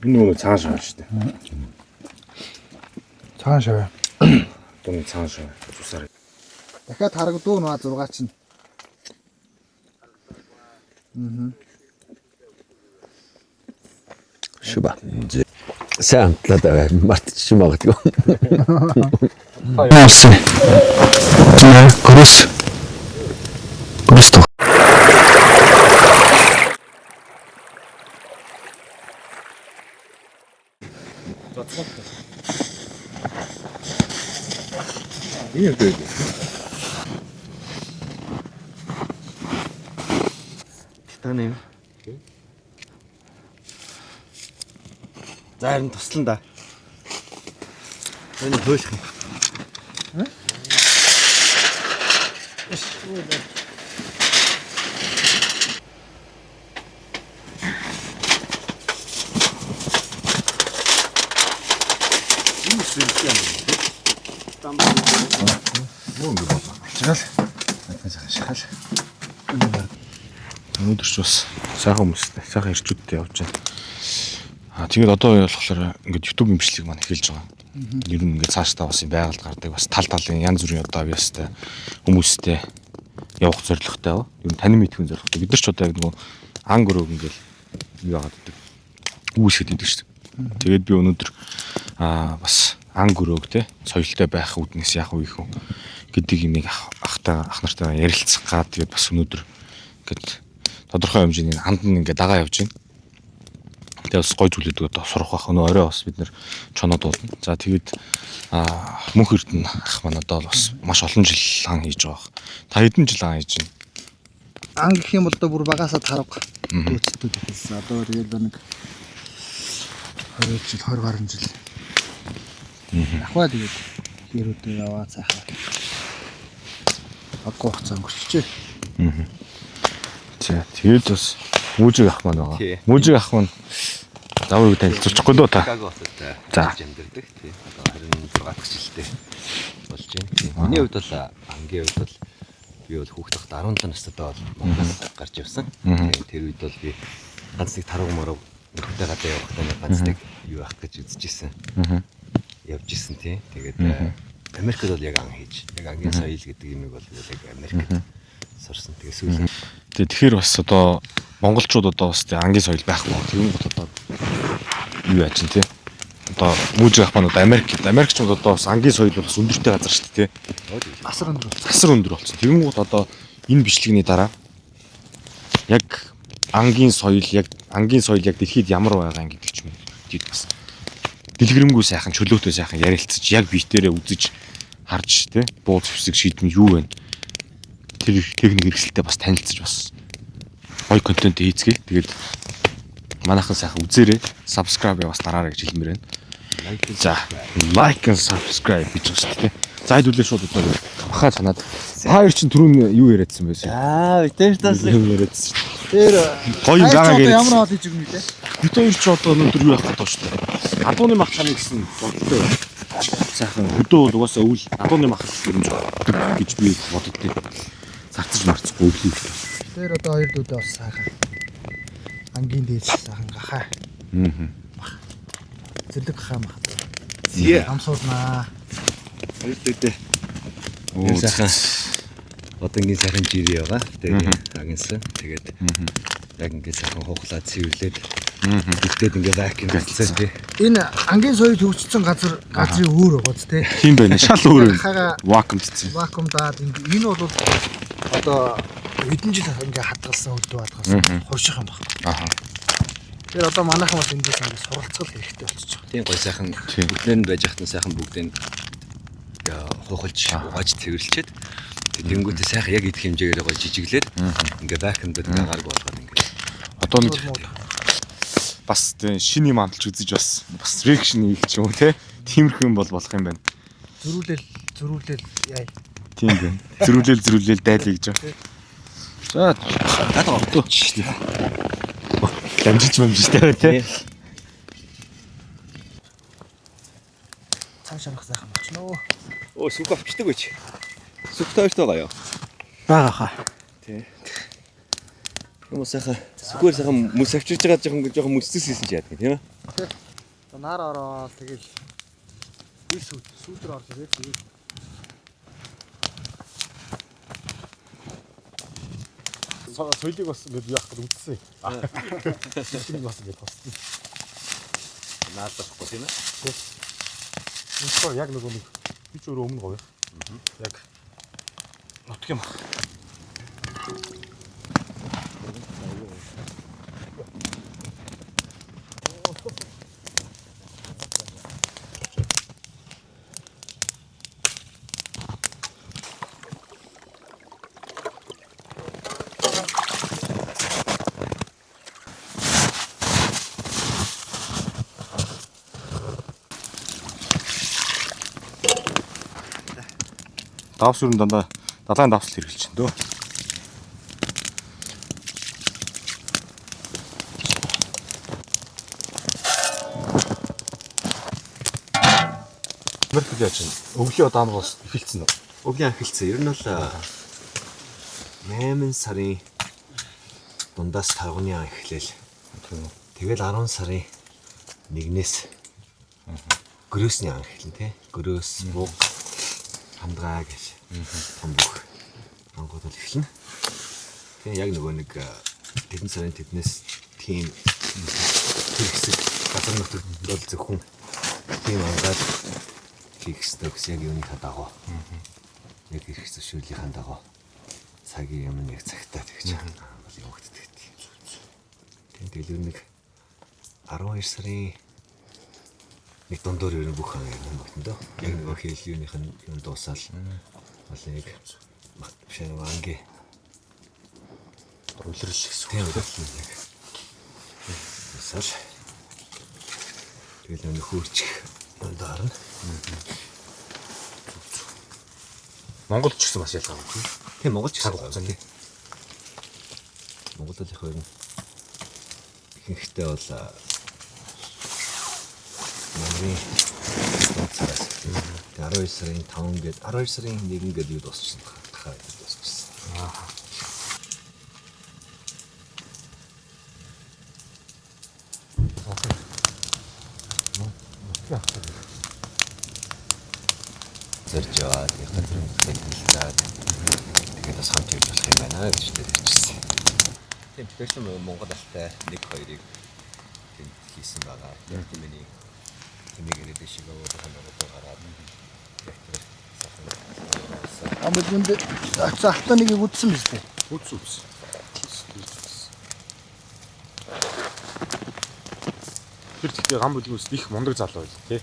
Энэ цааш байгаа шүү дээ. Цааш аваа. Дуны цааш цусаар. Дахиад харагдуу нөө 6 чинь. Шуба. Сайн амтлаад мартчих магадгүй. Яасан. Гөрөс. Гөрөс тоо. Ийм дээ. Таны. За харин туслан да. Энэ хөөлх юм. Шахал. Өнөөдөр ч бас сайхан хүмүүстэй, сайхан ирчүүдтэй явж байна. Тэгээд одоо болохоор ингээд YouTube имжлэг маань эхэлж байгаа. Ер нь ингээд цаашдаа бас юм байгальд гардаг бас тал талын янз бүрийн одоо авьяастай хүмүүстэй явах зорилготой ба. Ер нь танин мэдхэн зорилготой. Бид нар ч одоо яг нөгөө анги өрөөг ингээл юу яагаад гэдэг үүсгэдэг гэдэг шүү дээ. Тэгээд би өнөөдөр бас анги өрөөг те соёлтой байх үүднээс яах вэ гэх юм гэдэг юмыг ах нартаа ярилцах гад тэгээд бас өнөөдөр ингээд тодорхой хэмжээний анд нь ингээд дагаа явж байна. Тэгээд бас гой зүйлүүд одоо сурах байх. Өнөө орой бас бид нэр чоноод болно. За тэгээд мөнх эрдэнэ ах маань одоо бас маш олон жил ан хийж байгаа. Та хэдэн жил ан хийж байна? Ан гэх юм бол одоо бүр багасаа тарга гүйцэтгэж хэлсэн. Одоо тэгэл нэг 20 жил 20 гаруй жил. Ахваа тэгээд хэрүүдээ яваа цаахаа. Агуу хугацаа өнгөрчихжээ. За тэгээд бас мужиг ах маань байгаа. Мужиг ах маань заавал танилцуулчихгүй дөө та. За. Амьдэрдэг тий. Одоо 26 дахь жилдээ болж байна. Миний хувьд бол ангийн хувьд бол би бол хүүхэд тахта 17 настай бол Монголоос гарч явсан. Тэр үед бол би ганц нэг таруу мөрөв нөхдөд гадаа явахдаа ганц нэг юу ах гэж үзчихсэн. Явж исэн тий. Тэгээд Америкт бол яг ан хийж, яг ангийн соёл гэдэг юмыг бол яг Америкт сурсан. Тэгээд сүүлийн тэгэхээр бас одоо монголчууд одоо бас ангийн соёл байхгүй. Тэгүн гот одоо юу яаж чинь тий. Одоо мужиг ах маань одоо Америкчууд одоо бас ангийн соёл бол бас өндөртэй газар шүү дээ тий. Асар өндөр. Асар өндөр болсон. Тэгүн гот одоо энэ бичлэгний дараа яг ангийн соёл яг дэлхийд ямар байгаа юм гэдэг ч юм. Тэгэд бас дэлгэрэмгүй сайхан чөлөөтэй сайхан ярилцаж яг биетээрээ үзэж харж тий бууз хэвсэг шийдэн юу вэ? Тэр техник хэрэгсэлтэй бас танилцж бас гоё контент хийцгээл. Тэгээд манайхан сайхан үзээрэй, subscribe бас дараарай гэж хэлмээр байна. За, like and subscribe гэж байна шүү дээ. За хэдүүлээ шууд одоо бахаа санаад. Хоёр чинь түрүүн юу яриадсан байсан? Витаминтаас Юу яриадсан? Тэр Гоё байгаа гэж. ямар хол хийж өгнө те. Бид хоёр ч одоо өнөөдөр юу явах гэдэг шүү дээ. Адууны мах чаныг гэсэн бодлоо. Сайхан хөдөө бол угаасаа өвл адууны мах гэж би боддтой. Зарцж марцгүй өвлийг. Тэр одоо хоёр дүүдээ бас сайхан. Ангийн дээж сайхан гахаа. Зэрлэг гахаа мах. Амсуулнаа. хоёр дэдэ. Оо сайхан. Одонгийн сайхан жирий байгаа. Тэгээд агинсан. Тэгээд яг ингээд сайхан хуухлаад цэвэрлээд бүтээд ингээд вакуум хийсэн тий. Энэ ангийн соёл хөгжсөн газрын өөр байгаа тий. Тийм байна. Шал өөр. Вакуумдсэн. Вакуумдаад энэ бол одоо хэдэн жил ингээд хадгалсан хөлдөө хадгалсан хурших юм байна. Аха. Тэр одоо манайхан бас эндээс ингээд суралцгал хэрэгтэй болчихж байгаа. Тийм гой сайхан бүгдээр нь байж хатан сайхан бүгдээ хуухалж угааж цэвэрлчихэд тэнгүүтээ сайхан яг идэх хэмжээгээр гой жижиглээд ингээд вакуумдад ингээд гарг болгоод ингээд Одоо нэг бас шиний мандалж үзэж бас реакшн хийх ч юм уу те. Тиймэрхүү юм бол болох юм байна. Зөрүүлэл яа. Тийм байна. Зөрүүлэл дайлаа гэж байна. За гадаа орлооч тий. Дамжиж мэмжтэй тий. Цааш анх сайхан болчихно. Оо сүх авчдаг байж. Сүх тойртой байгаа юу? Бага хаа. Тий. Юм сайхан зүгээр сайхан мөс авчирж байгаа жоохон мөсцөс хийсэн ч яадаг тийм ээ. Нар ороо тэгэл би сүүдэр орлоо тэгээд соёлыг бас ингэж яах гэж үзсэн. Соёлыг бас ингэж тоссон. Наадахгүй тийм ээ. Энэ яг нэг би ч өөрөө өмнө гоё. Яг нутг юм. Давс өрн дандаа далайн давсл хэрэгжилж байна дөө. Мэрхэл яаж чинь өглөө даамгаас эхэлсэн үү? Өглөө эхэлсэн. Ер нь бол 8 сарын дундаас таргууны эхлээл. Тэгэл 10 сарын 1-ээс гөрөөсний эхлэн тий. Гөрөөс бууг хамдгаа гэж том бүх ангууд бол эхэлнэ. Тэгээ яг нөгөө нэг тэдэн сарын тэднээс тийм тэр хэсэг газар нутагт бол зөвхөн тийм ангаад хийх ёстой гэсэн яг юуны дагуу. Яг ирэх зөвшөөрлийнхэн дагуу цагийн юм нэг цагтаа тэгж бол явагддаг тийм. Тэгэл нэг 12 сарын нэг дундуур ер нь бүх юм багтана доо. Яг нөгөө хэл юуных нь юм дуусаал бол яг шин анги улирал гэсэн үг байна. Усаар тэгэл нэг хөрчих юм даарна. Монголд ч гэсэн бас ялгаагүй. Тийм Монголд ч цаг хугацаа тий. Монголд яг хоёр ихэнхдээ бол Мөрийн цаас 12 сарын 5 гээд 12 сарын 1 гээд юу дуусчихсан хаа дуусчихсан. Зэржээд яг хэвээр хэлээд тэгээд бас хамт явж болох юм байна гэж хэлчихсэн. Тийм тэгэхээр Монгол алтай 1-2-ыг тэнд хийсэн байгаа. Яг тиймээ тэмээгээр дэшиг аваад ханаад гараад амбунд цахтаныг үтсэн биз дээ. Үс. Тэр тэгтээ гам бүлгүүс их мундаг залуу байл тий.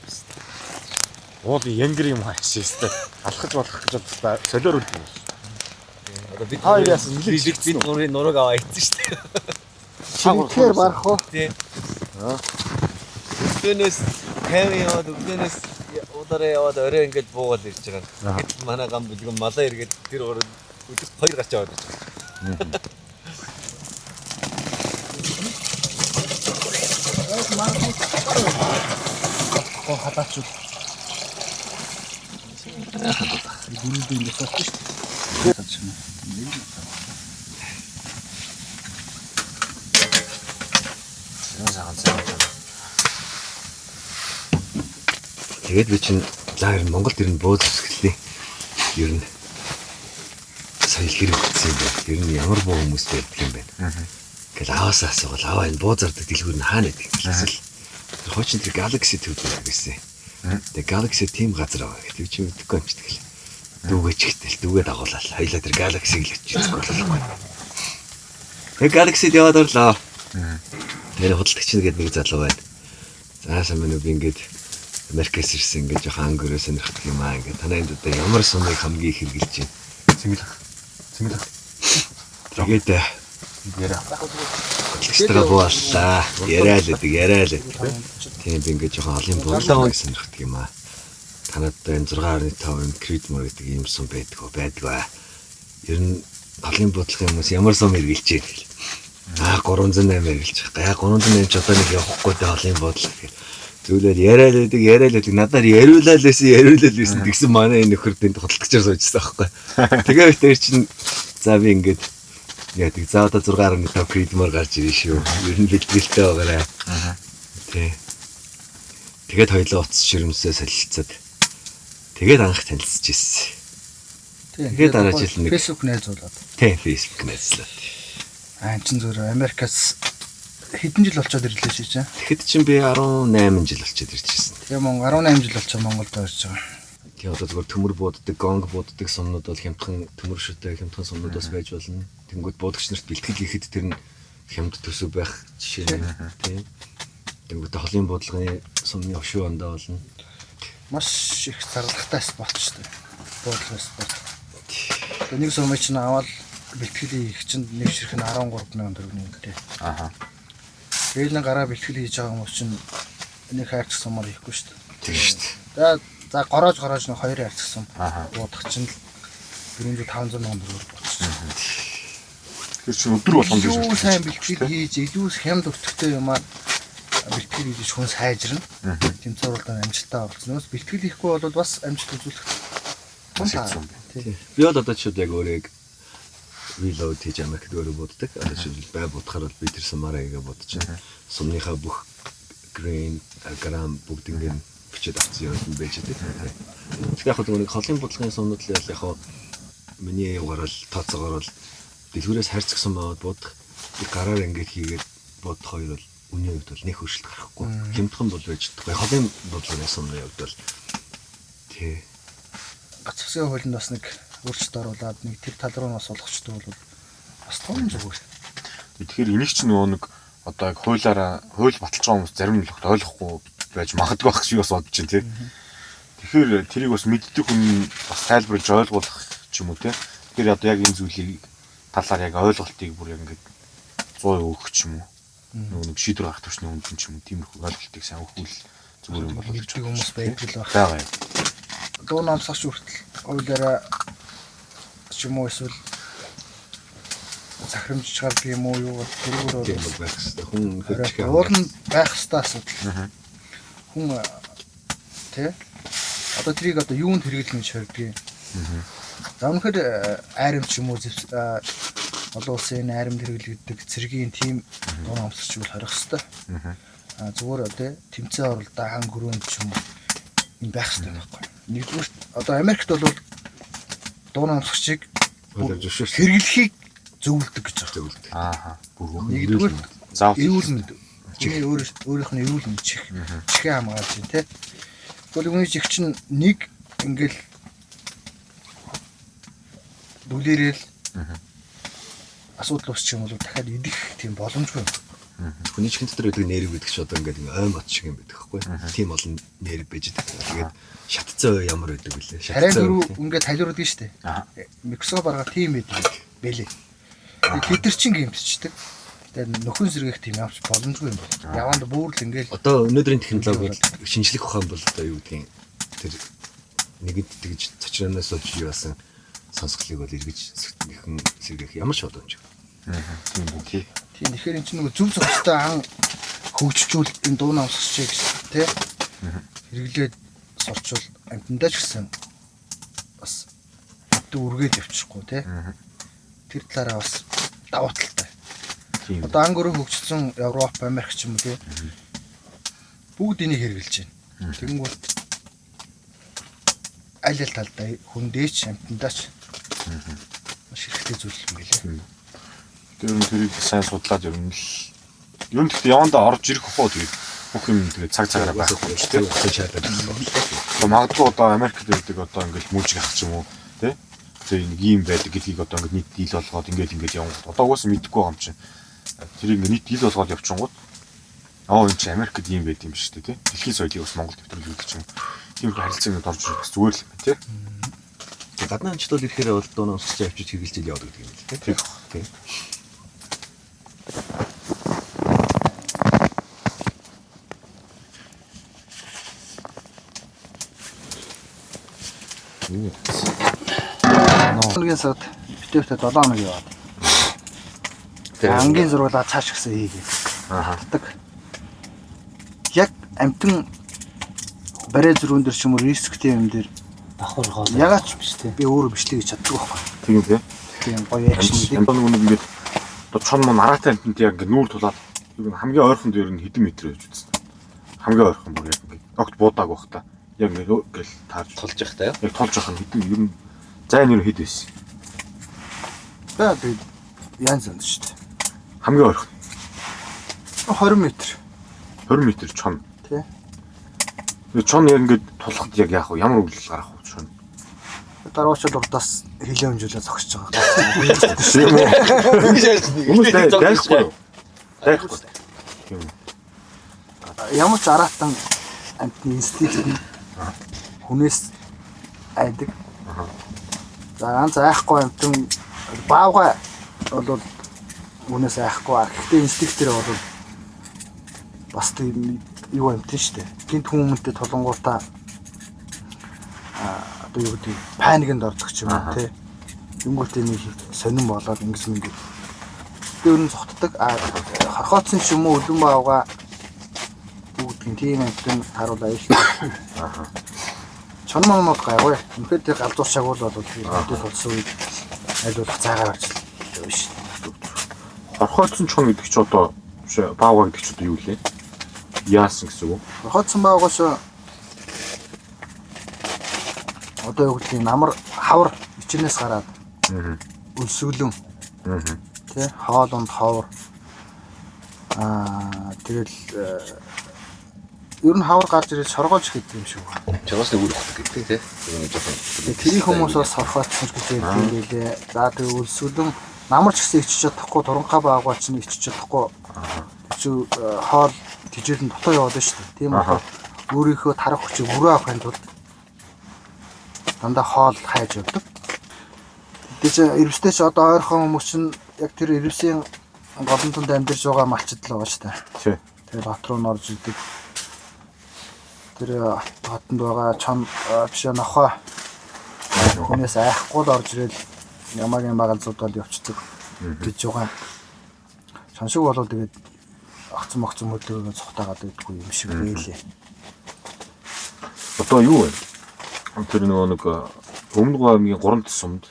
Уулын янгэр юм хаашээстэй алхаж болох гэж бол солиор үлдэн. одоо бид Хоёр яасан нэлээд бид нурын нураг аваа ийцэн шүү дээ. Шинээр барах уу? Тий. Өглөөнөөс камин яваад өглөөнөөс удараа яваад орой ингээд буугаад ирж байгаа. Тэгэхэд манай гам бүлгэн малаа эргээд тэр урд өдөрт 2 гарч аваад ирж байгаа. Хатаач. Гүрүүдийн нэсэж шүү дээ. Тэгээд би чинь за Монголд ирнэ бууз өсгөлээ. Ер нь соёл хэрэг утсан юм байна. Ер нь ямар буу хүмүүс байдаг юм байна. Гэтэл аваасаа асуувал аваа энэ буузардаг дэлгүүр нь хаана байдаг гэсэн. Тэр хуучин тэр Galaxy төвдөө гэсэн. Тэгээ Galaxy team газар аваа гэдэг чи мэдэхгүй юм чи тэгэл. Дүүгээ чигтэл дүүгээ дагуулаад хоёлаа тэр Galaxy-г л очиж болохгүй. Тэгээ Galaxy-д яваад орлоо. Тэр худалдагч нэгэд нэг залуу байна. Заасан мөн би ингээд Америкээс ирсэн гэж жоохон ангөрөө сонирхдаг юм аа ингээд танай энэ одоо ямар сумыг хамгийн их хэрэгжилж байна. Цэмэлэг. Тэгээд яриа. Экстра бууллаа. Яриа л. Тийм би ингээд жоохон олон бууллаа сонирхдаг юм аа. Танад энэ 6.5 Creedmoor гэдэг юм сум байдгаа. Ер нь олон бодлого хүмүүс ямар сум хэрэгжилж байна. 308 хэрэгжилж байгаа. 308 ч одоо нэг явахгүй дээ олон бодлого гэх. Зүйлээр яриа л байдаг. Надаар яриулаа л байсан. Тэгсэн манай энэ нөхөр тэнд худалдагчаар суужсан аахгүй. Тэгээ тэр чинь за би ингээд Яадаг. За одоо 6.5 кридмор гарч ирэн шүү. Ер нь бэлтгэлтэй байгаарай. Тий. Тэгээд хоёлоо утас ширмсээ солилцоод тэгээд анх танилцж ирсэн. Тэгээд дараа жил нэг Facebook найзуулаад. тий Facebook найзлаа. Аа чин зөв Америкаас хэдэн жил болчиход ирлээ шээ чи. Тэгэхэд чинь би 18 жил болчиход ирж ирсэн. Тэгээ мөн 18 жил болчихоо Монголд ирж байгаа. Тэгээ одоо зүгээр төмөр бууддаг, гонг бууддаг сумнууд бол хямдхан төмөр шүтэй хямдхан сумнууд бас байж болно. Тэнгүүд буудагч нарт бэлтгэл хийхэд тэр нь хямд төсөв байх жишээ нь тийм. Тэнгүүд холын буудлагын сумны овшуу ондоо болно. Маш их зарлагтай спорт шүү дээ. Буудлын спорт. Тэгээ нэг сумыг чинь аваад бэлтгэл хийх чинь нэг ширхэг нь 13,000 төгрөг үнэтэй. Аха. Ээлэн гараа бэлтгэл хийж байгаа хүмүүс чинь нэг хайрч сумаар хийхгүй шүү дээ. Тийм шүү дээ. За гороож нэг 2 хайрч сум. Аха. Буудах чинь 400-500 мянган төгрөг болчихсон. Тэр чинь өдөр болгонд илүү сайн бэлтгэл хийж, илүү хямд өртөгтэй юмар бэлтгэл хийж хүн сайжирна. Тэмцээн уралдаанд амжилттай оролцсон. Нөөс бэлтгэл хийхгүй бол бас амжилт үзүүлэх тун таа. Би бол одоо ч яг өөрөө reload хийж Америкт өөрөө боддог. Одоо ч бай бодохоор бол би тэр Самарагаа бодож байна. Сумныхаа бүх green грам бүгднийг бичээд авсан юм байж байгаа. Тэгэхээр яг нэг холын бодлогын сумнууд л яг миний угаарал тооцоогоор бол дэлгүүрээс харьцсан байгаад бодох. Би гараар ингээд хийгээд бодох хоёр бол үний хувьд бол нэг хөршилт гарахгүй. Хямдхан бол байж чадахгүй. Холын бодлогын сумны хувьд бол тий. Гац усгийн хуулинд бас нэг өөрчлөлт оруулаад нэг тэр тал руу нас олгочтой бол бас том зүгээр. Тэгэхээр энийг ч нөгөө нэг одоо яг хууль баталж байгаа хүмүүс зарим нь л ойлгохгүй байж магадгүй байх шиг бас бодож байна тий. Тэгэхээр тэрийг бас мэддэг хүн бас тайлбарлаж ойлгуулах ч юм уу тий. Тэгэхээр одоо яг энэ зүйлийг талаар яг ойлголтыг бүр яг ингээд 100% өгөх ч юм уу. Нөгөө нэг шийдвэр гаргах төвчний хүн ч юм уу тиймэрхүү ойлголтыг сайн өгвөл зүгээр юм болов гэж хүмүүс байдаг л байгаа юм. Дуу намсагч хүртэл хуулиараа ч юм уу эсвэл захирамжч гардаг юм уу юу тэрүүгээр тийм бол байх хэрэгтэй. Хүн хөлчих уулын байх хэрэгтэй асуудал. Хүн тий одоо трийг одоо юунд хэрэглэх гэж хоригдгийг. За үнэхээр айрамч юм уу олон улсын айрамд хэрэглэгддэг цэргийн тим дуу намсагч бол хорих хэрэгтэй. Зүгээр тий тэмцээн оролдоо хан гөрөөнд ч юм юм байх хэрэгтэй байхгүй. Нэгдүгээр одоо Америкт бол дуу намсагчийг хэрэглэхийг зөвлөдөг гэж байна. Ааха. Нэгдүгээр эрүүл мэнд. Чиний өөрийнх нь эрүүл мэнд чихээ хамгаалж байна тий. Тэгвэл хүний чих чинь нэг ингээл дүлээрэл асуудал үүсчих юм бол дахиад идэх тийм боломжгүй. Хүний чихэн дотор байдаг нерв гэдэг ч одоо ингээд ой бот шиг юм байдаг байхгүй. Тийм олон нерв байж байгаа. Тэгээд шатцсан ямар байдаг вүлээ. Харин дөрөв ингээд талиурдаг шүү дээ. Микроскоп арга тийм байдаг бэлээ. Бид нар чинь гимтчдэг. Тэгээд нөхөн сэргийх тийм явж боломжгүй юм байна. Яванд бүр л ингээд одоо өнөөдрийн технологи бол шинжлэх ухаан бол одоо юу гэдгийг тэр нэгэд тэгж цочроноос олж юу басан сонсголыг бол эргэж нөхөн сэргийх ямар ч боломжгүй. Тийм үгүй. Тийм тэгэхээр эн чинь нөгөө зөв зөвхөстэй ан хөгжижүүл энэ дуу намсагчийг тий хэрэглээд сурчвал амтандаа ч гэсэн бас үргээд явчихгүй тий тэр талаараа бас давуу талтай. Одоо ангөрөө хөгжсөн Европ, Америк ч юм уу тий бүгд энийг хэрэглэж байна. Тэгэнгүүт аль аль талдаа хүндээч амтандаа ч маш хэрэгтэй зүйл юм билээ. Тэр нь тэрийг сайн судлаад ер нь л юм гэхдээ явандаа орж ирэх хөө тэгээд бүх юм тэгээд цаг цагаараа байх юм шүү дээ. Магадгүй одоо Америкт байдаг одоо ингээл мужиг ах ч юм уу тий. Тэгээ нэг юм байдаг гэдгийг одоо ингээд нийт дийл болгоод ингээд явангууд одоо угаасаа мэдэхгүй байгаа юм чинь. Тэрийг ингээд нийт дийл болгоод явчихгууд энэ чинь Америкт ийм байд юм шүү дээ тий. Дэлхийн соёлыг бас Монголд нэвтрүүлэх юм. Тиймэрхүү харилцаанд орж ирэх бас зүгээр л юм тий. Гаднаа анчд бол ирэхээр бол дуу намсагч авчиж хэрэгжилж явдаг гэдэг юм л тий. Тий. Ногийн сард битүүртээ 7 хоног яваад. Ангийн зурглаа цааш гисэн хийгээ. Татдаг. Яг амтэн барай зөрүүн дээр ч юм уу рисктэй юм дээр давхар хоол. Ягаад ч биш тий. Би өөрөө бичлээ гэж чаддаг байхгүй. Тийм тий. Тийм гоё акшн гэдэг. Амтан нэг ингээд Одоо чон мөн араатай амтнд яг ингээ нүүр тулаад юу хамгийн ойрхон дээр нь хэдэн метр байж үзсэн. Хамгийн ойрхон бүр яг ингээ огт буудааг байх та. Яг ингээл таарж Тулж явах таа. яг толж явах нь хэдэн ер нь зайн ер хэд байсан. Тэгээд янз янз шүү дээ. Хамгийн ойрхон 20 м. 20 м чон. Тий. Чон яг ингээд тулахад яг яах вэ? Ямар үйлдэл гарах вэ чон? Даруучид урдаас хилээ өмжүүлээ зогсож байгаа. Хүмүүс дайхгүй юу? Дайхгүй. Тийм. Ямар ч араатан амтны инстинкт нь хүнээс айдаг. За ганц айхгүй амтан баавга бол хүнээс айхгүй. Гэхдээ инстинктээр бол бас тийм юу амтэн шүү дээ. Гинт хүмүүнтэй тулангуудаа одоо юу гэдэг паникнд ордог ч юм уу тий. Тэнгүүтээ нэг сонирн болоод ингэс минь тэр нь цогтдаг. Хорхооцсон ч юм уу өлөн баавга бүгдийн тийм амтэн харуулаа их. Чон монод гайгүй. Үнэхээр тэр галзуурчааг бол өдөө толсон үед айлуулах цаагаар орж л шүү дээ. Хорхооцсон чон гэдэг чи одоо баавга гэдэг чи одоо юу лээ? Яасан гэсэн үг? Хорхооцсон баавгаас одоо юу гэдэг намар хавар ичнээс гараад өлсгөлөн тий хоолонд ховор тэгэл ер нь хавар гарч ирээд шоргоолж гэдэг юм шиг байна. Чагаас нэг үр хот гэдэг тий. Нэг жоохон тэрийн хүмүүс бас хорхооцсон гэж ярьдаг юм лээ. За тэг өлсгөлөн намар ч гэсэн ичиж чадахгүй туранхай баавгаа ч нь ичиж чадахгүй чи хоол тижээлэн дотоо яваад байна шүү дээ. Тийм болохоор өөрийнхөө тарах хүчийг бүрээ авахын тулд дандаа хоол хайж явдаг. Тэгэж ирвстэй ч одоо ойрхон хүмүүс чинь яг тэр ирвсийн голон тунд амьдарч байгаа малчд л байгаа шүү дээ. Тий. Тэр хот руу н орж идэг. Тэр хотод байгаа чон биш нохоо хүнээс айхгүй л орж ирэл ямагийн магалзуудад явцдаг гэж байгаа. Чон шиг болоод тэгээд агцсан хөдөлгөөнөө цухтаагаад байдгүй юм шиг байлээ. Одоо юу вэ? Тэр нэг өмнө говийн 3 тусамд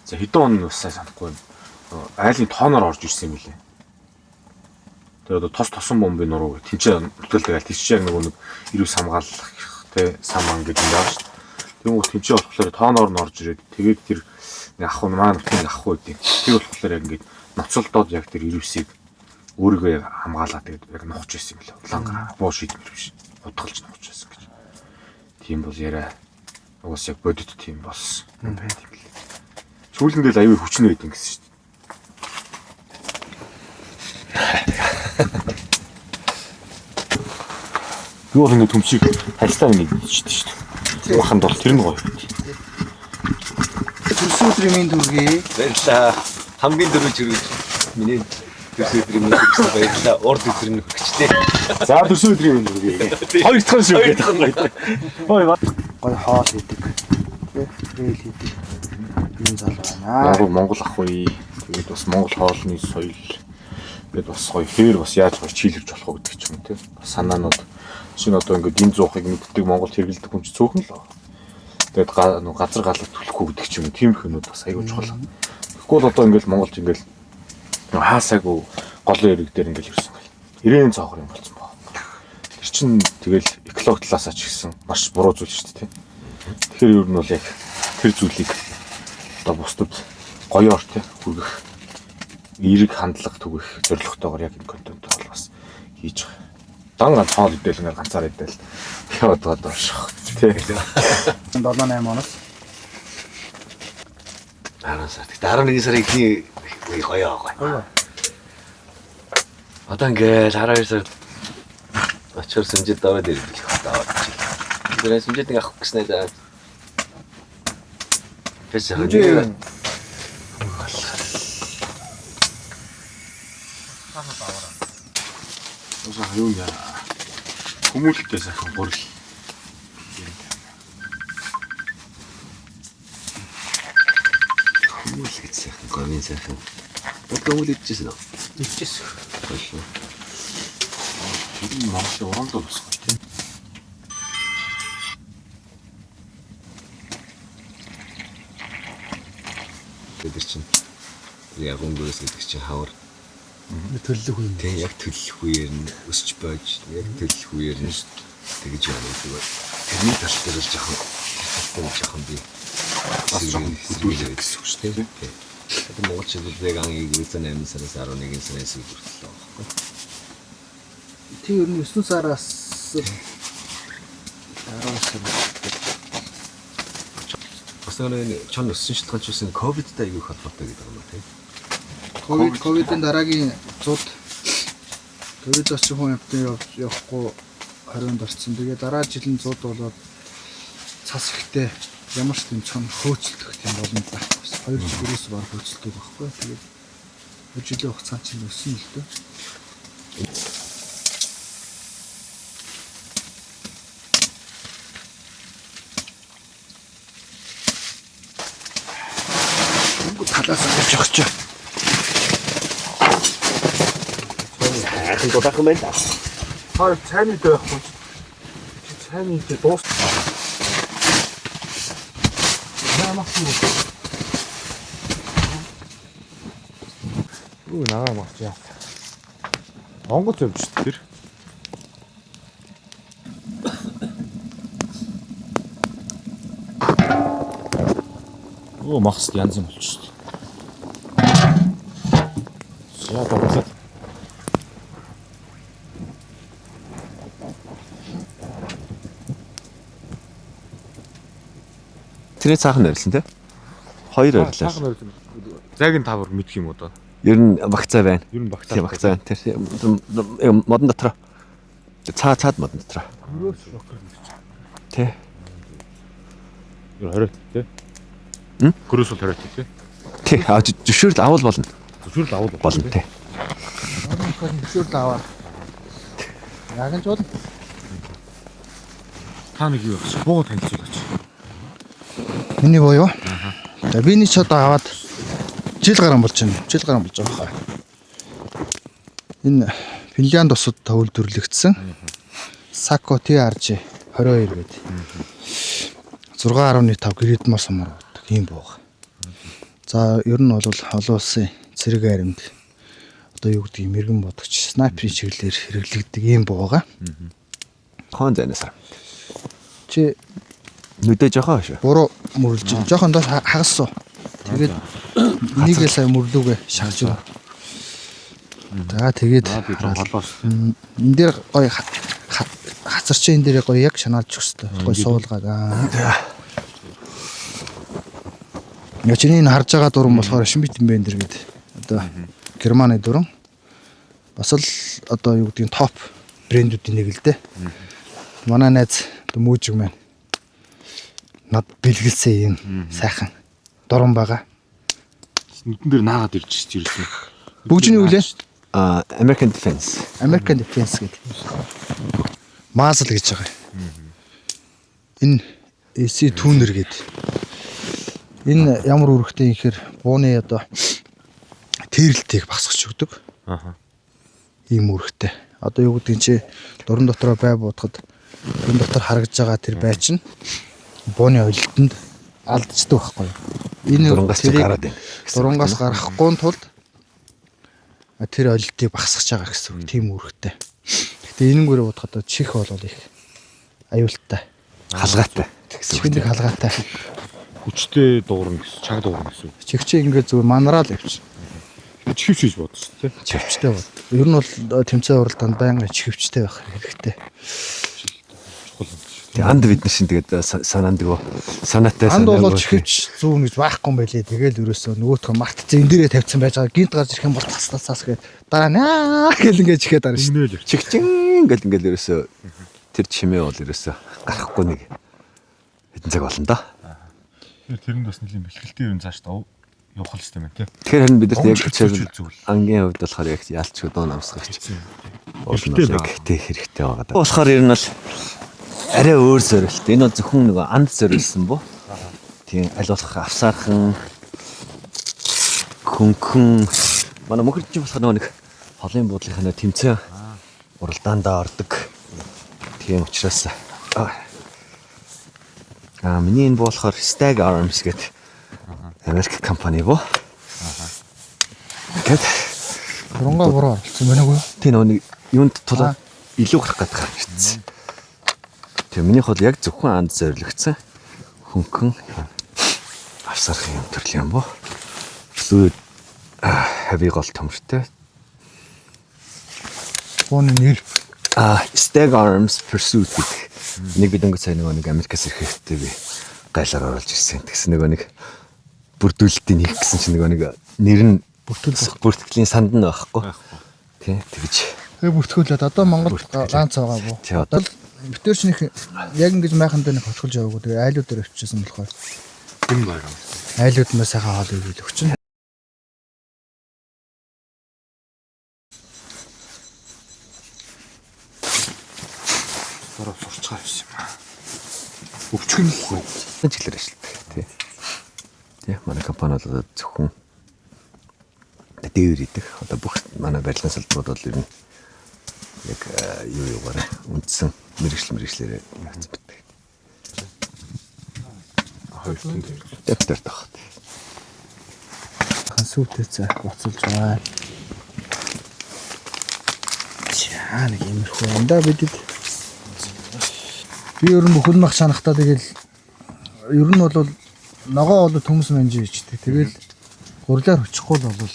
за хэдэн он усаа санахгүй байна. Айлын тооноор орж ирсэн юм билээ. Тэр одоо тосон бомбын нуруу тэнцээ нутгалдаг аль тийч яг нэг ирүүс хамгаалах те саман гэдэг юм байна шүү дээ. Тэгмүү тэнцээ болохоор тооноор нь орж ирээд тэгээд тэр ах нь маань нутгийг авах үед тэр болохоор яг ингээд ноцолдоод яг тэр ирүүсийг өөрийгөө яг хамгаалаад тэгээд яг нухаж ирсэн юм билээ. Улаангаар буу шийдмэр биш. Утгалж нухаж ирсэн гэж. Тийм бол яриа уус яг бодит тийм болсон юм байт юм лээ. Сүүлэндээ л аюу хүчнэ гэдэг гэсэн шүү дээ. Юу бол ингэ төмсийг хайслаа нэг чийдэж шүү дээ. Баханд бол тэр нь гоё. Төрсөдрийн минь дүргээ баярлаа. Хамгийн дөрөв зэрэг миний төрсөдрийн минь дүргээ баярлаа. Урд өдөр нь хөргөчтэй. За төрсөдрийн минь дүргээ. Хоёр дахь шүү гэдэг. Ой гой хоол хийдэг. Тэгэл хийдэг. юм залуу байна. Монгол ах уу. Тэгээд бас Монгол хоолны соёл гээд бас гоё хээр бас яаж гоё чийлэрч болох вэ гэдэг ч юм те. Санаанууд шинэ одоо ингээд энэ зуухыг мэддэг Монгол хэрэглэдэг хүн ч цөөхөн л байна. Тэгээд газар галт түлэхгүй гэдэг ч юм. Тийм хүмүүс бас аягүй чухал. Тэгэхгүй л одоо ингээд Монголч ингээд хаасаагүй голын эрэг дээр ингээд ирсэн гэл. Ирээн цоохор юм болсон баг. Тэр чин тэгэл экологи талаасаа ч гэсэн маш буруу зүйл шүү дээ. Тэгэхээр ер нь бол яг тэр зүйлийг одоо бусдад гоёор те хүргэх эерэг хандлага түгэх зорилготойгоор яг энэ контент бол бас хийж байгаа. Дан ганц хоол идэл ингээд ганцаар идэл яваад байгаа доошох тий. 7-8 оноос 10 сар. 11 сарын ихний гоё гоё. Одоо ингээд 12 сар очор сүнжид даваад ирэх хатаа. Тэр сүнжид нэг авах гэснээр за. Тэсээ хөө. Ууса юу яа. Хүмүүлтэй сайхан гурил. Хүмүүс гэж сайхан гомын сайхан. Өглөө идчихсэн үү? идчихсэн. Баярлалаа. Энэ Монголын урандууд бас гоё тийм. Тэгээд чинь яг өнгөрөөс гэдэг чинь хавар Төлөлөх үе. Тэг яг төлөх үеэр нь өсч байж яг төлөх үеэр нь тэгж яана зүгээр. Тэрний тал дээр л жоохон би хүлээлээ гэсэн үг шүү дээ. Тэгээд монголчууд веганыг 8 сараас 11 сараас хүртэл байхгүй. Тэг ер нь 9 сараас 10 сар. Бас нэг чон өссөн шалтгаан ч үсэн ковидтай аягүй холбоотой гэдэг юм тий. Ковидын дараагийн зууд ковид очиж хүн явахгүй 20-нд орсон. Тэгээ дараа жилийн зууд болоод цас ихтэй ямар ч тийм чон хөөцөлдөх тийм боломжтой. 2 жилээс баг хөөцөлдөг байхгүй. Тэгээд жилийн хугацаанд чинь өссөн л дээ. Талаас авч явах ч. Ахын дутах юм байна. Хаа цайны дээр байхгүй. Цайны дээр дуус. Нагаа марч яа. Онгоц явж тэр. Махс янз юм болчих шүү дээ. Яа дуусаад. Тэрний цаахан нэрлсэн тий? 2 нэрлээ. Цаахан нэрлсэн. Зайг нь тавар мэдх юм уу даа? Ер нь багцаа байна. Ер нь багтаа. Тийм багцаа байна. Тэр модон дотор. Цаад модон дотор. Өрөөс рокер гэж. Тий. Ер 20 тий? Гөрөөс бол 20 тий? Тий. Зөвшөөрөл авал болно. Зөвшөөрөл авал Болно тий. Зөвшөөрөл аваад. Яг нь ч бол та нэг юу багш бууга танилцуулаач. миний боо юу? За би нэг ч одоо аваад жил гарсан болж байна. Жил гарсан болж байгаа хаа. Энэ Финлянд усад төвлөрлөгдсөн. Sako TRG 22 гэдэг. 6.5 грейд мар сумар байдаг ийм бууга. За ер нь бол олон улсын цэрэг аримд одоо юу гэдэг мэрэгэн бодогч снайперийн чиглэлээр хэрэглэгддэг ийм бууга. Хон зэнэсэр. Чи нүдэ жохоо шүү. буруу мөрлж байна. Жохон доош хагас суу. Тэгээд энийгээ сая мөрлөөгөө шахаж байна. За тэгээд энэ дээр гоё хацарч энэ дээр гоё яг шанаалж өгсөй. Гоё суулгаад. Я чиний энэ харж байгаа дүрэн болохоор Шмидт юм байна дэр гээд. Одоо Германы дүрэн. Бас л одоо юу гэдгийг топ брэндүүдийн нэг л дээ. Манай найз мөөжиг маань над бэлгэлсэн юм сайхан дуран байгаа. Нүдэн дээр наагаад ирж ирсэн. Бүгжний үлээ. American Defense. American Defense гэдэг. Маасл гэж байгаа. Энэ AC Tuner гэдэг. Энэ ямар үүрэгтэй ихэр бууны одоо тэрэлтийг багсгаж өгдөг. Ийм үүрэгтэй. Одоо юу гэдэг чи дуран дотроо бай буудахад дуран дотор харагдж байгаа тэр бай чинь бууны олилтонд алдчихдаг байхгүй юу? Энэ Дурунгаас гараад байна. Дурунгаас гарахгүй тулд тэр олилтыг багсгаж байгаа гэсэн үг. Тийм үүрэгтэй. Гэтэ энэнгүүрээ бодоход чих болол их аюултай. Халгаатай. Чихэнд халгаатай. Хүчтэй дуурна гэсэн, чаг дуурна гэсэн. Чихчээ ингээд зүгээр манараал явчих. Чихвч хийж бодсон тий. Чихвчтэй бод. Ер нь бол тэмцээн уралдаанд байнгын чихвчтэй байх хэрэгтэй. Тэгээ анд бид нар шин тэгээд санаандгөө санаатай анд бол чихвч зүүн гэж байхгүй юм байлээ. Тэгээл ерөөсөө нөгөөтгөө мартцсан энэ дээрээ тавьсан байж байгаа. Гинт гарч ирэх юм бол тас гээд дараа наа гэл ингээд чихээд дараа шүү. Чигчин гэл ингээд ерөөсөө тэр чимээ бол ерөөсөө гарахгүй нэг хэдэн цаг болно да. Тэрэнд бас нэлийн бэлгэлтэй юм цааш тав явах л хэвээр байна тий. Тэгэхээр харин бид нар яг ангийн хувьд болохоор яг яалчгүй дуу намсгагч. Яг тий хэрэгтэй байгаа да. Болохоор ер нь бол арай өөр зорилт. Энэ бол зөвхөн нэг анд зориулсан бо. Тийм аль болох авсаархан күнкүн манай мөхөрч болохоор нэг холын буудлынхаа тэмцээн уралдаандаа ордог. Тийм учраас миний энэ болохоор Stag Arms гэдэг Америк компани бо. Гэт Дурангаа буруу оролцсон байна уу? Тэ нэг юунд тулаад илүү гарах гэдэг харж ирсэн. Тэгээ минийх бол яг зөвхөн анд зориулагдсан. Хөнгөн авсарх юм төрлийн юм бо. Флюид heavy гол төмөртэй. Бууны нэр Stag Arms Pursuit гэдэг. Нэг бид өнгө цай нэг Америкаас ирэхдээ би гайлаар оруулж ирсэн. Тэгсэн нэг бүрдүүлэлтийн хийх гэсэн чинь нэг нэр нь бүртгэлийн санд нь байхгүй. Тий, тэгж. Тэгээ бүртгүүлээд одоо Монгол ганц байгаа буу. Одоо битэрчнийх яг ингэж майхан дээр нэг хотголж яваагүй. Тэгээ айлууд дээр очижсэн болохоор юм байна. айлууд маа сайхан хоол ивэл өгчин. Дараа сурчгаа байсан юм аа. Өвчгөн л Жилээр ажилладаг тий. Тий, манай компани бол зөвхөн дээр идэх. Одоо бүх манай барилгын салбарууд бол ер нь яг юугаар үндсэн мэрэгчлэрээ явуулсан байдаг. хоёр тэн дээр. Дэвтэр тах. Сүртэй цаах боцолж байгаа. Чаа нэг юмрхүү юм да бидэд. Би ер нь бүхэл мах шанахтаа тэгэл ер нь бол ногоо бол төмс манжи ичдэг. Тэгэл гурлаар хүчихгүй л бол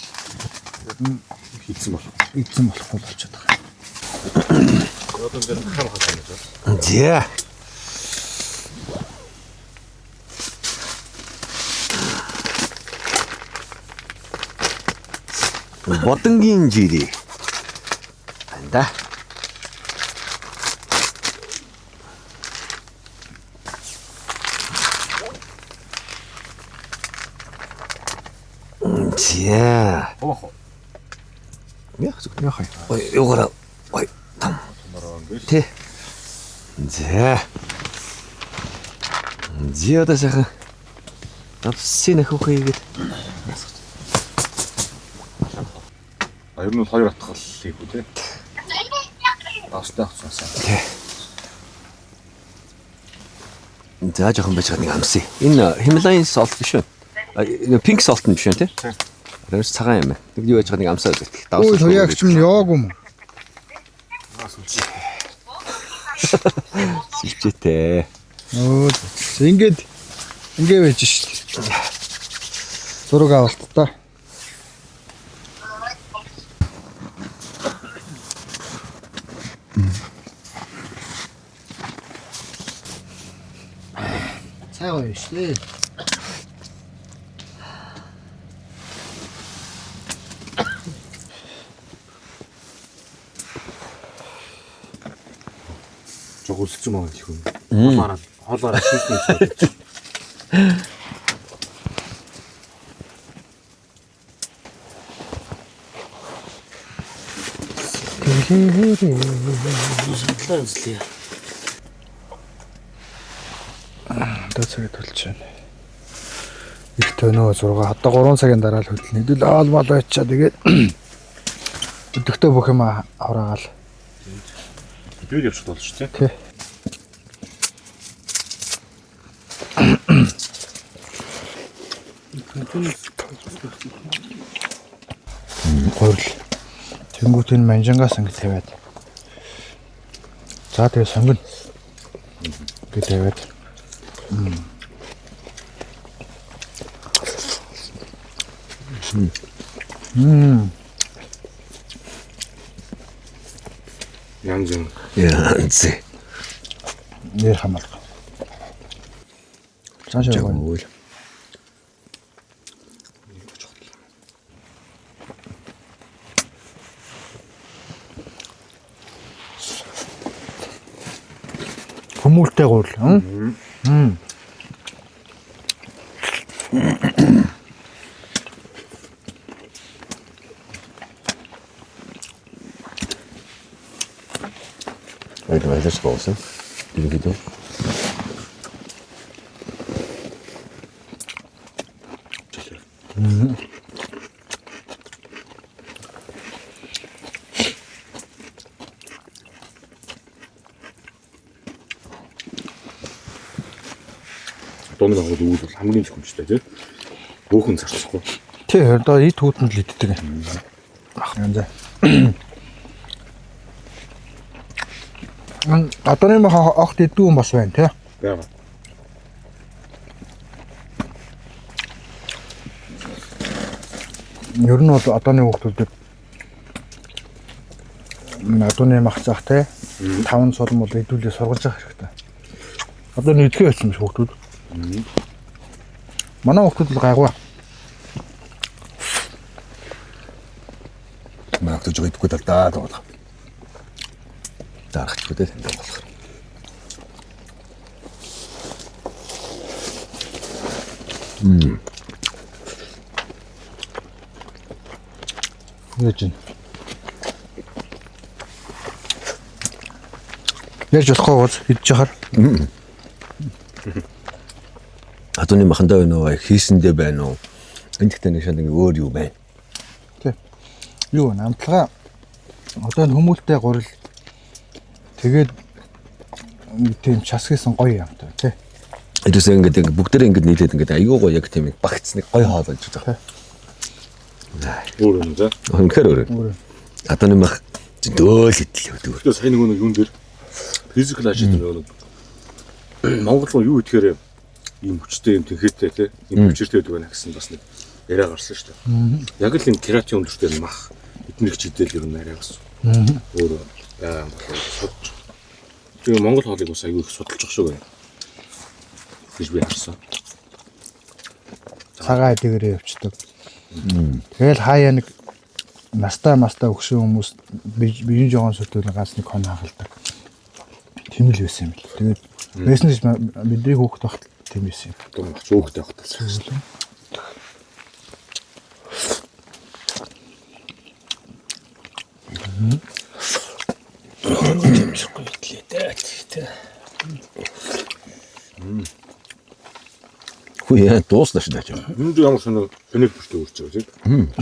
ер нь хийцэн болох. эзэн болохгүй болчиход байгаа. Одоо энэ хам хатсан юм. Тий. Бодонгийн жири. Анда. Тя. Яг зөв яхаа. Ой, 요거라. Ой, там. Тэ. За. Зиада сайхан. Авсин хөхийгээд. Ер нь хоёр атгал хийх үү те. Австай авцсан. Тэ. За жоохон байж байгаа нэг амсаа. Энэ Himalayan salt биш үү? Pink salt нь биш үү те? Тэр цагаан юм. Нэг юу байж байгаа нэг амсаа үзэх. Ой, тоягч юм яваагүй юм. Сэлчээтэй. Өө, ингээд байж шít. Зураг авалт та. Цай гоё шээ. Жог үлсэж байгаа гэх юм. Хоолоор шийдсэн юм. Судлаа үзлээ. Одоо цагт төлж байна. Их төнөө 6 одоо 3 цагийн дараа л хөдлөн. Хэдүүл аалмал очиад тэгээд өдөртөө бүх юм авраагаал. Бид явчих болж тий. Тий. Гойл. Тэнгуут энэ манжангаас ингэ тавиад. За тэгээ сонгоно. Ингэ тавиад. Янз юм. Янз. Нэр хамаалга. Цаашаа гоо. Хүмүүртэй гуул. Ой, weiß draußen. Die Video. Доног агуул үүл бол хамгийн чухалчтай тий. Бөөхөн зарцахгүй. Тий, одоо ид хүүтэнд л иддэг. Янзаа. Атаны мах огт идүү юм бас байна тий. Яагаад? Ер нь бол одооны хүүхдүүдэд атаны мах заах тий. 5 цол мод идүүлээ сургаж явах хэрэгтэй. Одоо нэгдэхээ байсан биш хүүхдүүд. Манай хүүхдүүд л гайгүй. Магтаж идэггүй талдаа тоглох. Дарахчгүй дээ энэ болох. Яаж юм? Яаж болохгүй гоц идэж яхаар. Атуны махандаа байна уу? Хийсэндээ байна уу? Энэ гэхдээ нэг шал өөр юу байна? Юу вэ? Амтлагаа одоо энэ хүмүүлтэй гурил тэгээд тийм час хийсэн гоё юм та тий. Тэрээс ингээд бүгдээрээ ингээд нийлээд ингээд аюу гоё яг тийм багцныг гоё хаалж байгаа. Өөр юм заа. Үнэхээр өөр. Атуны мах дөөл идэл өгдөг. Тэгэхээр сайн нэг юун дээр физикал ажил дээр Монгол руу юу итгэхээр ийм хүчтэй юм тэнхээтэй тий. Ийм хүчтэй байдаг байна гэсэн бас нэг яриа гарсан шүү дээ. Яг л энэ кератин өндөртэй мах эднэрх чидэл ер нь арай бас. Өөр байгаа болохоо. Тэгээ Монгол хоолыг бас аюу их судалж байгаа шүү байна. гэж би харсан. Цагаан эдгээрээ явчихдаг. Тэгэл хаяа нэг настаа өгшөө хүмүүс биеийн жогоон сүтүүл ганц нэг хон хагалдаг. Тийм л байсан юм бэл. Тэгээд бизнес бидний хүүхэд багт тийм байсан юм. Одоо маш хөөхтэй багтаа сайн. Жимсгүй итлээ. Хүй яа дуусна шүү дээ. Энд ямар сонир бүртээ үрч байгаа тийм.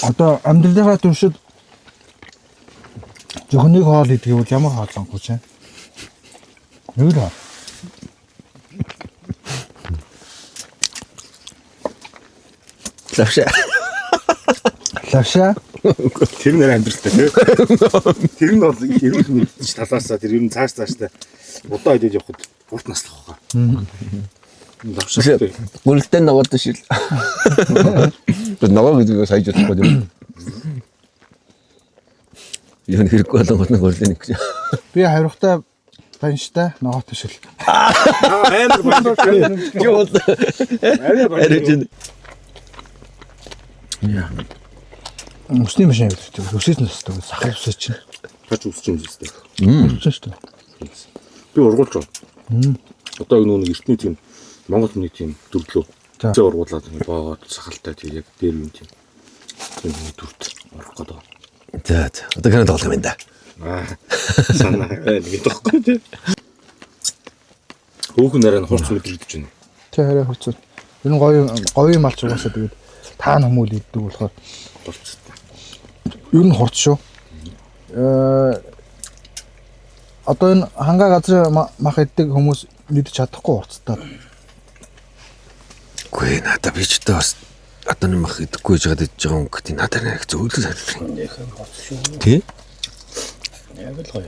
Одоо амьдралынхаа туршид зөвхөн нэг хоол идэх бол ямар хоол сонгож байна? Нэг л. Лавша. Тэр нэр амьдралтай тийм. Тэр нь бол эрүүл мэндийн талаасаа тэр ер нь цааштай удаа идэж явахад урт наслах байгаа. Лавшатай. Гүрэлтэн ногоод шил. Ногоо гэдэг нь сая жуулахгүй юм. Яа хэрэггүй болонгот нэг гүрлэн гэж. Би хариухтай банштай ногоотой шил. Амар байна. Юу бол арай яа. Өсний машин явуулдаг. Өсөөс нь өсдөг. Сахал өсөж чинь. Тач өсч юм зүстэй. Өсөж шүү дээ. Би ургуулж байна. Одоо нэг эртний тийм Монгол хүний тийм дүрлөө. Зэ ургуулад боогод сахалтай тийм яг дээр юм тийм. Тийм дүрт орох гэдэг. За. Одоо гэнэ тоглох юм да. Санаа нэг тоххой тийм. Хөөхөн нараа хурц мэдрэгдэж байна. Тэ хараа хурц. Энэ гоё малч угаасаа тэгээд таан хүмүүл иддэг болохоор болцсон. Ер нь хурц шүү. Одоо энэ хангаа газрын мах иддэг хүмүүс мэдж чадахгүй хурцтай. Гүй надад би ч бас одоо нэг мах идэхгүй жаад идэж байгаа юм гэдэг надад нэг зөвлөл санагдав. Нэхэн хурц шүү. Тий? Яг л гоё.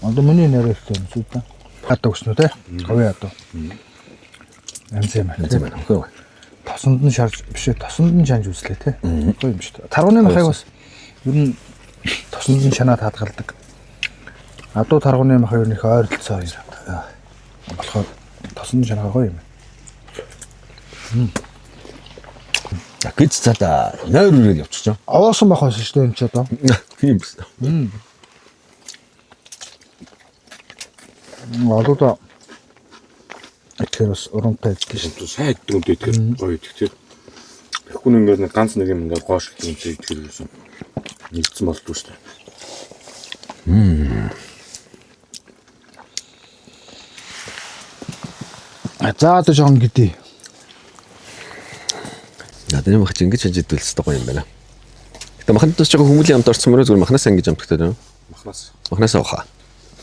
Одоо миний нэрээр хэлсэн зү та. Хатаа өснө тэ. Говь ядуу. Янз юм байна. Хөө. Тосонд нь шарж биш ээ, тосонд нь шанж үзлээ тэ. Гоё юм шүү дээ. Таргууны махыг бас ер нь тосонд нь шанаад хадгалдаг. Адуу таргууны мах ер нь их ойролцоо юм. Болохоор тосонд нь шанаа гоё юм. Гэж цаада нойр үрээд явчихсан. Овоосон байх байсан шүү дээ энэ ч одоо. Тийм байна. Адуудаа тэгэхээр бас урамтай идэх шүү. Одоо сайн иддэг үнтэй тэгэхээр гоё идэх тийм. Тэгэхгүй ингээд нэг ганц нэг юм ингээд гоош идэх үнтэй идэхээр юусэн. Нэгдсэн болдгоо шүү дээ. За одоо жоон гэдээ. Надад юм их ингэж хажидүүлсэн гоё юм байна. Тэ махнаас жоохон хүмүүлийн амт орсон мөрөө зүгээр махнаас ингэж амтгтай дээ. Махнаас. Махнаас авах.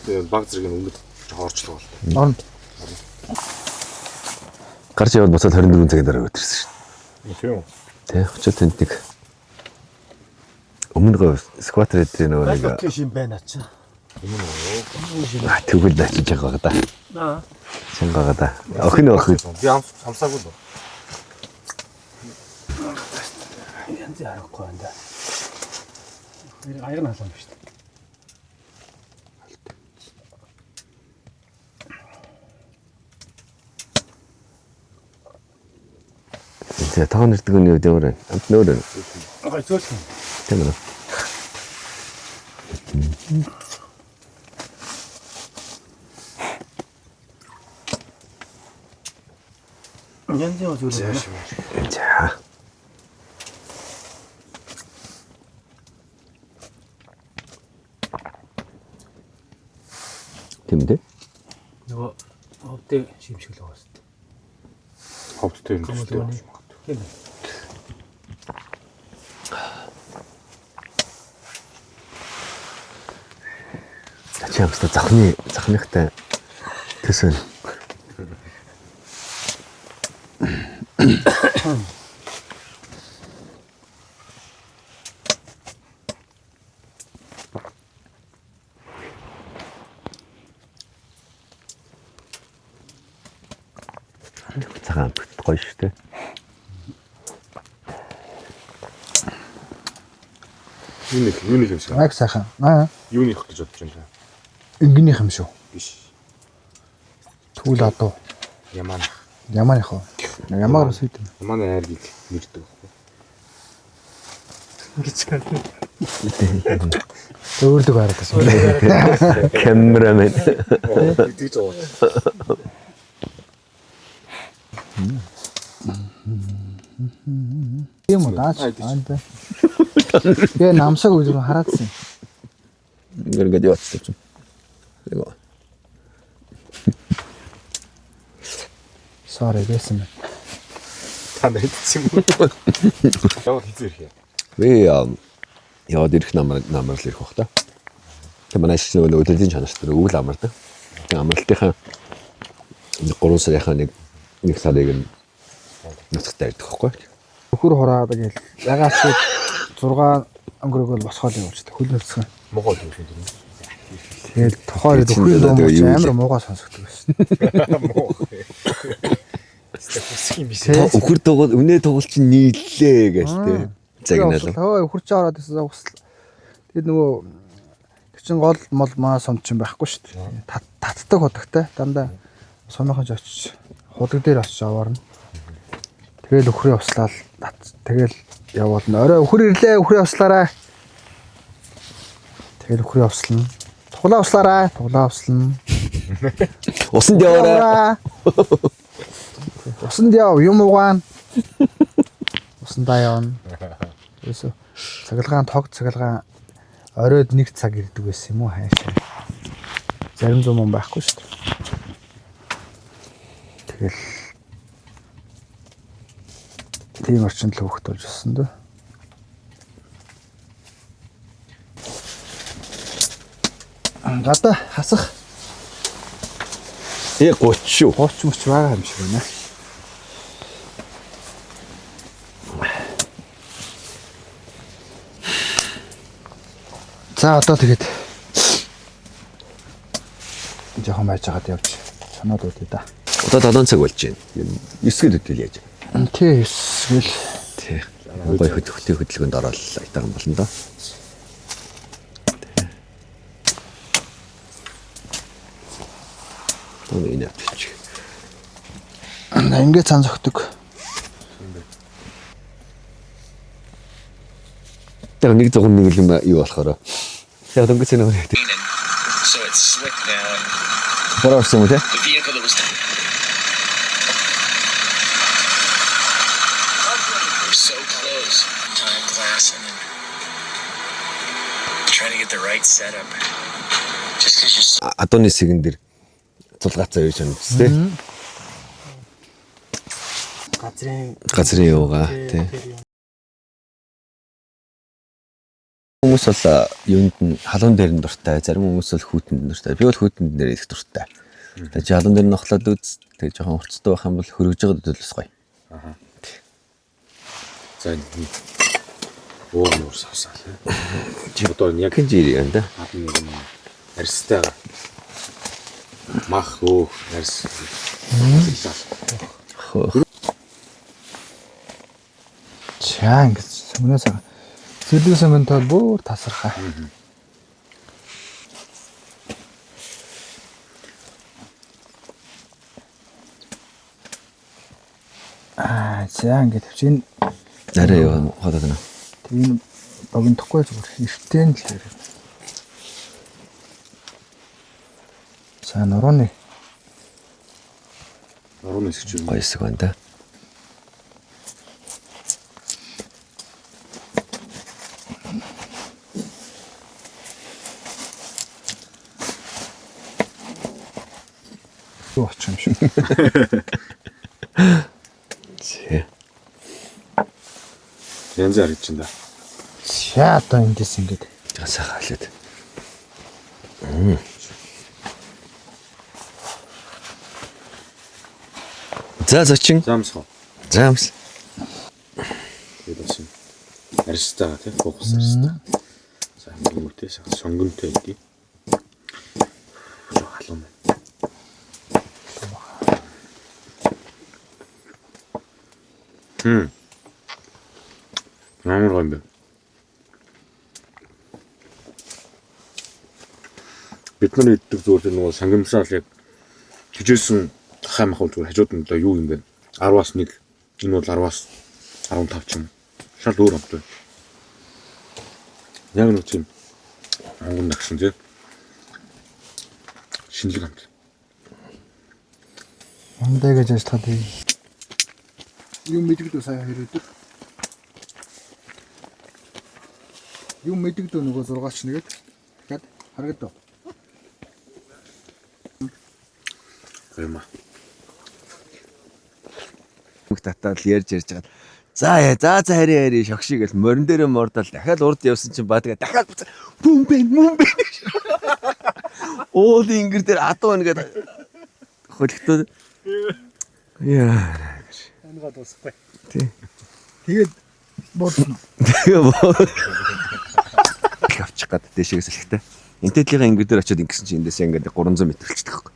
Тэгээ баг зэрэг өнгөд жоохон орчлоо бол. Орно. Гарч яваад буцаад 24 цагийн дараа өдөрсөн шүү. Тийм үү. Тэ очоод тэнд нэг өмнө гоо скватер дээр нөгөө нэг шин байна ачаа. тэгвэл дачиж байгаа да. Аа. Сангага да. Охин охин. Би амсаагүй л. Янз харахгүй байна да. Аяг нь халуун биш. За таан нэрдэг нь юу дээр амт нөөрэ. Аа зөөлсөн. Тийм үү. Янз яа зөөлсөн. За. Тэмдэ? Нөгөө ховдыг шимшиг л байгаа шүү дээ. Ховдтой юм шүү дээ. Тийм. Ачаамста захныхтай төсөөл. цагаан гоё шүү дээ. Юуны юм шиг. Айх сайхан. Аа. Юуны их гэж бодож байна. Ингэнийх юм шүү. Биш. Түүл адуу. Ямаан. Ямааных уу? Ямаар ус үйд. Ямааны айргийг нэрдэг. Өөрдөг хараад байсан. Камерамен. Тэгж байгаа. Тийм үү даач. Аа. Тэгээ намсаг үзэр хараадсан. Ингээд явчихсан. Эго. Sorry байсан. Та найдсан юм уу? Яваад хийзээ ирэх юм. Би яваад ирэх намар л ирэх бах та. Тэг манай шиг нөгөө өдөрлийн чанарт өвөл амардаг. Тэг амралтынхаа 3 сарынхаа нэг сарыг нутагтаа ирдэг байхгүй. Өхөр хураад гээл ягаач 6 өнгөрөг бол босгоод явуулчихдаг. Хөл нөлцгөн. Могол юм шиг юм. Тэгээд тухайн үед өхрийн дуу амар муугаа сонсогддог байсан. Моо. Стефус юм биш. Өхөр тоглол үнэ тоглол чинь нийллээ гэж тэ. Загнаалаа. Хөө өхөрч ороод байсан усал. Тэгээд нөгөө тэр чин гол мол маа сум чин байхгүй шүү дээ. Татдаг худагтай дандаа сумынхаж очиж худаг дээр очиж аваарна. Тэгэл өхрөө услаад тэгэл явуулна. Орой өхөр ирлээ, өхрөө услаарай. Тэгэл өхрөө услана. Туглаа услаарай, туглаа услана. Усанд яваарай. Усанд яв, юм угаана. Усандаа явна. Ерөөсө цагалгаан тог цагалгаан оройд 1 цаг ирдэг байсан юм уу хаашаа. Зарим зам байхгүй шүү дээ. Тэгэл тийм орчинд л хөвгт болж өссөн дөө. Гадаа хасах 30 шүү. 30 мөч байгаа юм шиг байна. За одоо тэгээд жоохон байж байгаад явж санаад үүдээ да. Одоо 7 цаг болж байна. 9-д өдөл яаж. Тий, эсвэл Тий. Гоё хөдөлгөөнд ороод айтайхан болно доо. Одоо энэ авчих. ингээд цан зогтөг. Тэр нэг зогн нэг юм юу болохоор. Яг дөнгөж нэг. So it's slick now. Бороосон юм тий. The vehicle that was we're so close. Time glass and then trying to get the right setup. Just because you're Адууны сэгэн дээр цулгаацаа юу ч юм тий. Газрын Газрын юугаа тий. хүмүүс бол юунд нь халуун дээр нь дуртай, зарим хүмүүс бол хүүтэнд нь дуртай. Би бол хүүтэнд дээр их дуртай. Тэгээ чи халуун дээр нь нохлоод үз. Тэгээ жоохон урцтай байх юм бол хөргөж байгаа төлөвлөс гоё. Аа. За энэ өөр савсаа. Чи одоо яг Хэн жир юм да? арьстай мах арьс. За ингэж сүмнээс зэлэг сүмэнтэй бүр тасархаа. За ингэж чинь Арай юу ходоод байна. энэ богинохгүй зүгээр эртээ л хэрэг. За нурууны хэсэг юм. Гоё хэсэг байна да. юу очих юм шүү. Зэ. Янз бүр хийж байна. За одоо эндээс ингэж Сайхан хэлээд. За зочин. Заамсгаа. Заамс. Тэгээд бас юм. Арьстай тийм фокус арьстай. За хүмүүтэй сонгонтой идэв. Халуун байна. Ямар гоё юм бэ? Бид нар иддэг зүгээр нөгөө сангамсаал яг хижээсэн хаймах бол зүгээр хажууд нь одоо юу юм бэ? 10-аас 1. Энэ бол 10-аас 15 ч юм. Шал өөр амт байна. Яг нэг тийм ангон нагшин тийм. Шинэлэг амт. Андаа гэж ажиллахад юм мэдэгдүү сая хэрэг. Юм мэдэгдүү нөгөө 6-ч нэгэд. Дахиад харагдав. Гэмэ. Бүх татаад ярьж байгаа. За хари шогшиг гэл морин дээр мордол дахиад урд явсан чинь баадгаа дахиад мөн бэ. Оол ингэр дээр адуу нэгэд хөлтөө. Яа. Энэга дуусахгүй. Тий. Тэгээд бодно. Авчих гад дэшээс хэлэхтэй. Энтэдлийнхэн ингэр дээр очиод ингэсэн чинь эндээс ингээд 300 м болчихдог байхгүй.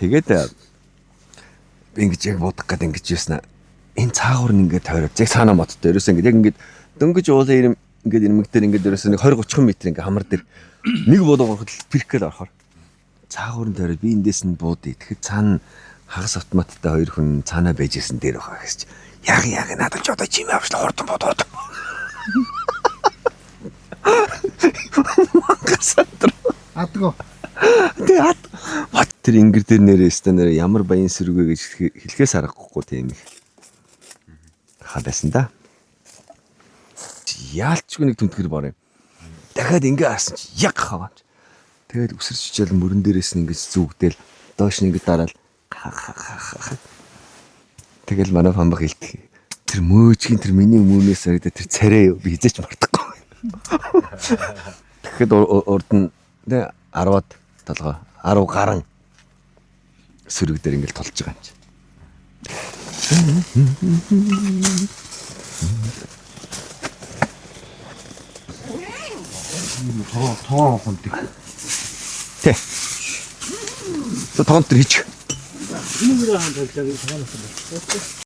Тэгээд би ингэж яг бодох гээд ингэж яснаа. Энэ цаагуур нь ингээд тойроод яг цаанаа модтой. Ерөөсөө ингээд яг ингээд дөнгөж уулын ирм ингээд ирмэг дээр ингээд ерөөсөө нэг 20-30 м ингээд хамар дээр нэг болгоход пирх гээд орохоор цаагуурын тойроод би эндээс нь буудъя. Тэгэхээр цаана хагас автоматтай хоёр хүн цаанаа байж исэн дээр байгаа гэсэн чи. Яг надад ч одоо чимээ авчлаа хурдан бодоод. Гасаатар. Адгаа. Тэгээд тэр ингэр дээр нэрээстэй нэр ямар баян сэрүүгээ гэж хэлхээс аргагүй тийм их. Хадасан да. Яалчгүй нэг түнтгэр бор юм. Дахиад ингэ арсан чи яг хаваач. Тэгээд үсэрч чичээл мөрөн дээрээс нь ингэ зүгдэл доош нь ингэ дараал. Тэгэл манай фамбаг хэлдэг. Тэр мөөжгийн тэр миний өмнөөс харагдаад тэр царай юу би хизээч мартахгүй. Тэгэхэд урд нь 10-аад толгой 10 гарan сөрөг дээр ингээл толж байгаа юм чи. Тоо хонтик. Тэ. Тоо тонтер хийчих. Энэ мөрөө хаан тоглож байгаа юм байна.